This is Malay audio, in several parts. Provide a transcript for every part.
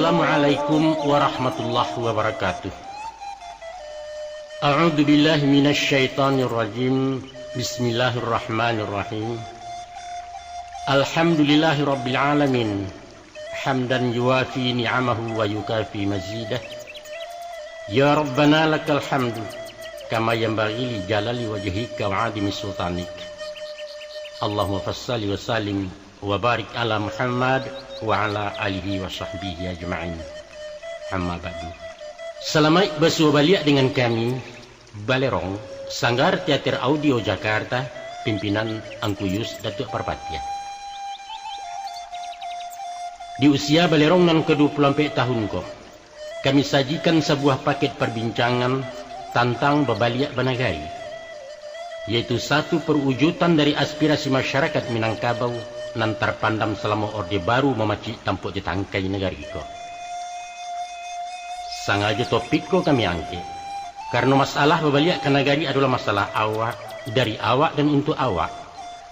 Assalamualaikum warahmatullahi wabarakatuh. A'udzu billahi minasy syaithanir rajim. Bismillahirrahmanirrahim. Alhamdulillahi rabbil alamin. Hamdan yuwafi ni'amahu wa yukafi mazidah. Ya Rabbana lakal hamdu kama yanbaghi li jalali wajhika wa 'azimi sultanik. Allahumma fassalli wa sallim wa barik ala Muhammad wa ala alihi wa sahbihi ajma'in. Amma ba'du. Selamat bersuah balik dengan kami Balerong, Sanggar Teater Audio Jakarta, pimpinan Angkuyus Datuk Parpatia. Di usia Balerong nan ke-24 tahun ko, kami sajikan sebuah paket perbincangan tentang Babaliak Banagari, yaitu satu perwujudan dari aspirasi masyarakat Minangkabau nan terpandam selama Orde Baru memacik tampuk jetangkai negari ko. Sengaja topik ko kami angkat karena masalah Babaliak Kanagari adalah masalah awak, dari awak dan untuk awak,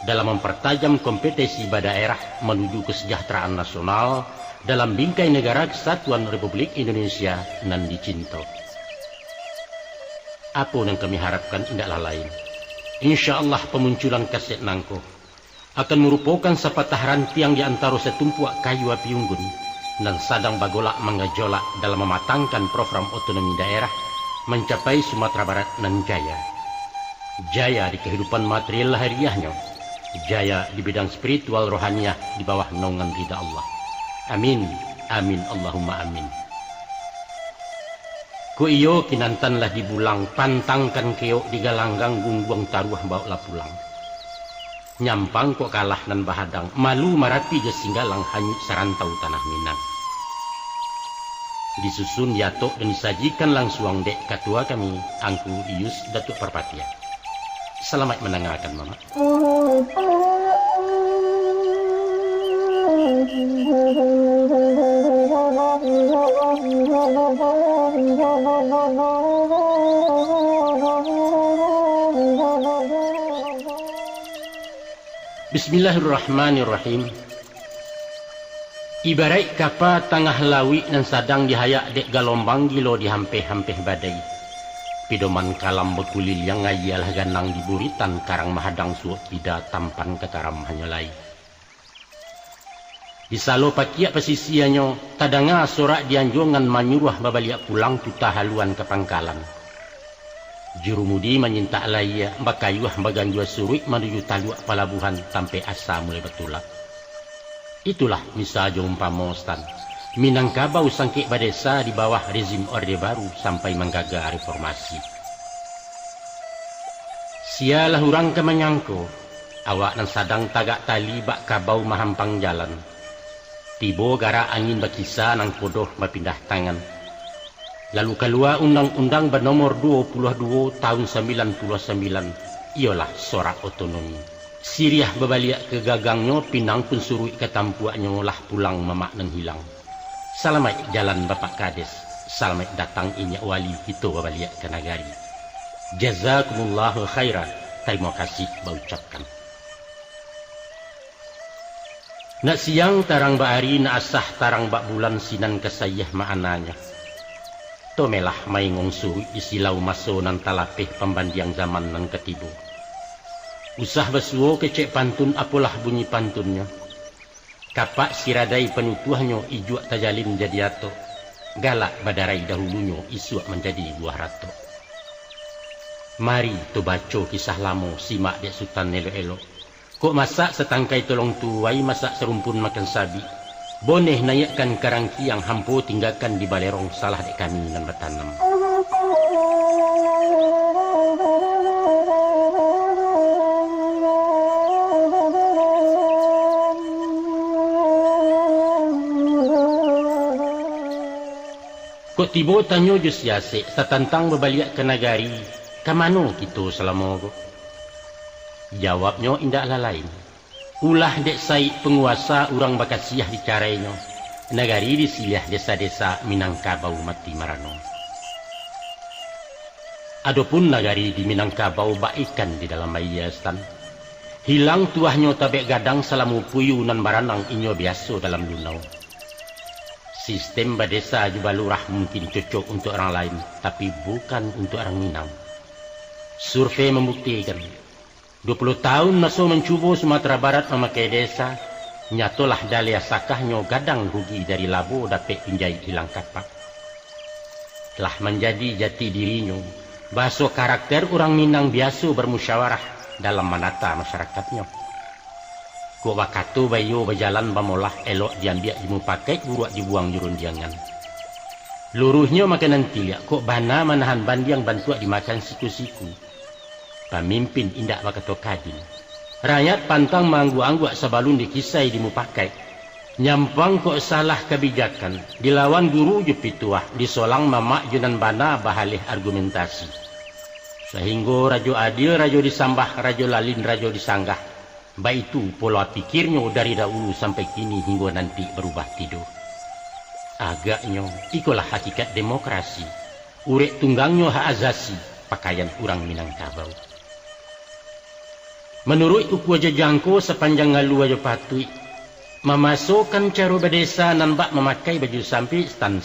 dalam mempertajam kompetisi daerah menuju kesejahteraan nasional dalam bingkai negara Kesatuan Republik Indonesia nan dicinta. Apa yang kami harapkan tidaklah lain, insya Allah pemunculan kaset nangko akan merupakan sepatah rantiang di antara setumpuak kayu api unggun dan sadang bagolak mengajolak dalam mematangkan program otonomi daerah mencapai Sumatera Barat nan jaya. Jaya di kehidupan material hariahnya, jaya di bidang spiritual rohaniah di bawah naungan ridha Allah. Amin, amin, Allahumma amin. Ku iyo kinantanlah dibulang, pantangkan keok di galanggang gungguang taruh bawa pulang. Nyampang kok kalah nan bahadang, malu marapi jesinggalang hanyut sarantau tanah Minang. Disusun diatok dan disajikan langsung dek ketua kami Angku Ius Datuk Parpatia. Selamat mendengarkan Mama. Bismillahirrahmanirrahim. Ibarat kapal tengah lawi dan sadang dihayak dek galombang gilo dihampeh-hampeh badai. Pidoman kalam bekulil yang ngayalah ganang di buritan karang mahadang suok tidak tampan kekaram hanyalai. Di salo pakiak pesisiannya tadanga sorak dianjongan manyuruh Babaliak pulang tuta haluan ke pangkalan. Jurumudi menyintak laya bakayuah bagan dua surik menuju taluak palabuhan sampai asa mulai betulak. Itulah misalnya umpama Stan, Minangkabau sangkik badesa di bawah rezim Orde Baru sampai menggagal reformasi. Sialah orang ke menyangko, awak nan sadang tagak tali bak kabau mahampang jalan. Tibo gara angin bakisa nang podoh berpindah tangan. Lalu keluar undang-undang bernomor 22 tahun 99, ialah sorak otonomi. Siriah Babaliak ke gagangnya, pinang pun surui ke tampuaknya lah pulang mamak dan hilang. Selamat jalan Bapak Kades, selamat datang inyak wali kita Babaliak Kanagari. Jazakumullahu khairan, terima kasih baucapkan. Nak siang tarang bahari, nak asah tarang bak bulan sinan kesayah ma'ananya. Tomelah maingong surui di silau maso nan talapeh pembandiang zaman nan ketibu. Usah besuo kecek pantun apalah bunyi pantunnya. Kapak siradai penutuhnya ijuak tajalin jadi ato. Galak badarai dahulunya isuak menjadi buah rato. Mari tu baca kisah lamo simak dek sultan elo-elo. Kok masak setangkai tolong tuai masak serumpun makan sabi. Boneh nayakkan karang kiang hampo tinggalkan di Balerong salah dek kami nan bertanam. Kok tiba tanya je siasik setantang Babaliak Kanagari, kamano kita selama ko? Jawabnya indaklah lain. Ulah dek sai penguasa orang bakasiah dicarainya. Nagari disiliah desa-desa Minangkabau mati marano. Adapun nagari di Minangkabau baikan di dalam mayasan. Hilang tuahnya tabek gadang salamu puyu nan baranang inyo biasa dalam dunau. Sistem badesa juga lurah mungkin cocok untuk orang lain, tapi bukan untuk orang Minang. Survei membuktikan 20 tahun masuk mencuba Sumatera Barat memakai desa, nyatolah dalia sakahnya gadang rugi dari labo dapat pinjai hilang kapak. Telah menjadi jati dirinya, bahasa karakter orang Minang biasa bermusyawarah dalam menata masyarakatnya. Kok wakatu bayo berjalan bamolah elok diambil jimu pakai buruak dibuang jurun jangan. Luruhnya makanan tilik kok bana menahan bandiang bantuak dimakan siku-siku. Pemimpin indak bakato kadin. Rakyat pantang manggu-angguak sebalun dikisai dimu pakai. Nyampang kok salah kebijakan. Dilawan guru jepituah disolang mamak junan bana bahalih argumentasi. Sehingga rajo adil, rajo disambah, rajo lalin, rajo disanggah. Baik itu pola pikirnya dari dahulu sampai kini hingga nanti berubah tidur. Agaknya ikulah hakikat demokrasi. Urek tunggangnya hak azasi pakaian orang Minangkabau. Menurut uku aja jangko sepanjang ngalu aja patui memasukkan cara berdesa nampak memakai baju sampai stan